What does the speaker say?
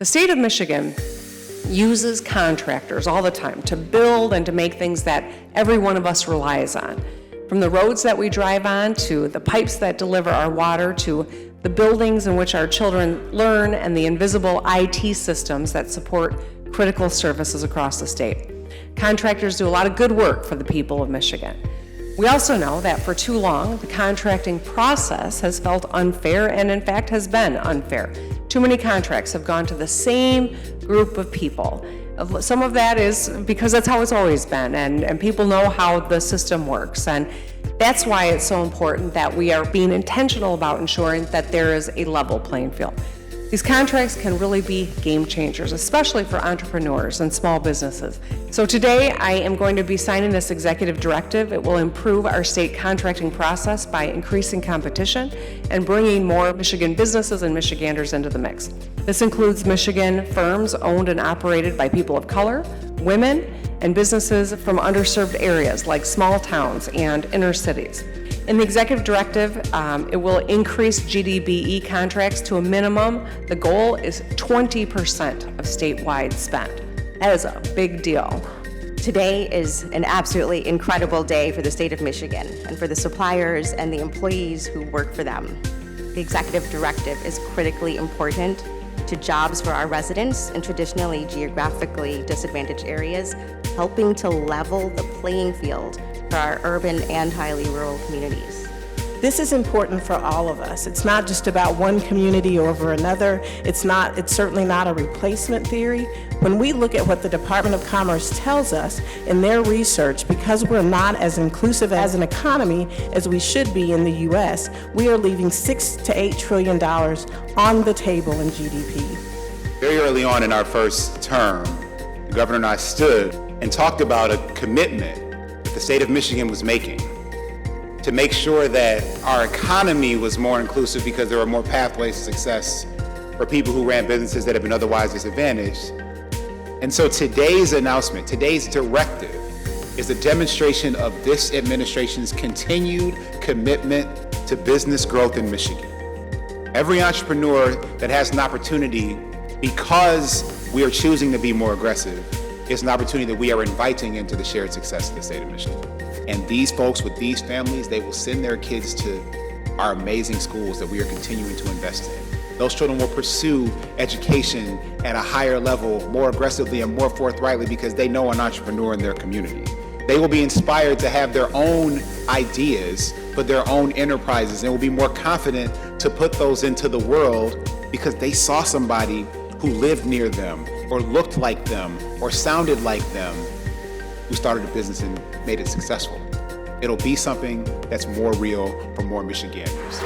The state of Michigan uses contractors all the time to build and to make things that every one of us relies on. From the roads that we drive on, to the pipes that deliver our water, to the buildings in which our children learn, and the invisible IT systems that support critical services across the state. Contractors do a lot of good work for the people of Michigan. We also know that for too long, the contracting process has felt unfair and in fact has been unfair. Too many contracts have gone to the same group of people. Some of that is because that's how it's always been, and people know how the system works. And that's why it's so important that we are being intentional about ensuring that there is a level playing field. These contracts can really be game changers, especially for entrepreneurs and small businesses. So today I am going to be signing this executive directive. It will improve our state contracting process by increasing competition and bringing more Michigan businesses and Michiganders into the mix. This includes Michigan firms owned and operated by people of color, women, and businesses from underserved areas like small towns and inner cities. In the executive directive, it will increase GDBE contracts to a minimum. The goal is 20% of statewide spend. That is a big deal. Today is an absolutely incredible day for the state of Michigan and for the suppliers and the employees who work for them. The executive directive is critically important to jobs for our residents in traditionally geographically disadvantaged areas, helping to level the playing field for our urban and highly rural communities. This is important for all of us. It's not just about one community over another. It's certainly not a replacement theory. When we look at what the Department of Commerce tells us in their research, because we're not as inclusive as an economy as we should be in the U.S., we are leaving $6 to $8 trillion on the table in GDP. Very early on in our first term, the governor and I stood and talked about a commitment the state of Michigan was making to make sure that our economy was more inclusive because there were more pathways to success for people who ran businesses that have been otherwise disadvantaged. And so today's announcement, today's directive, is a demonstration of this administration's continued commitment to business growth in Michigan. Every entrepreneur that has an opportunity, because we are choosing to be more aggressive, it's an opportunity that we are inviting into the shared success of the state of Michigan. And these folks with these families, they will send their kids to our amazing schools that we are continuing to invest in. Those children will pursue education at a higher level, more aggressively and more forthrightly because they know an entrepreneur in their community. They will be inspired to have their own ideas, but their own enterprises, and will be more confident to put those into the world because they saw somebody who lived near them, or looked like them, or sounded like them, who started a business and made it successful. It'll be something that's more real for more Michiganders.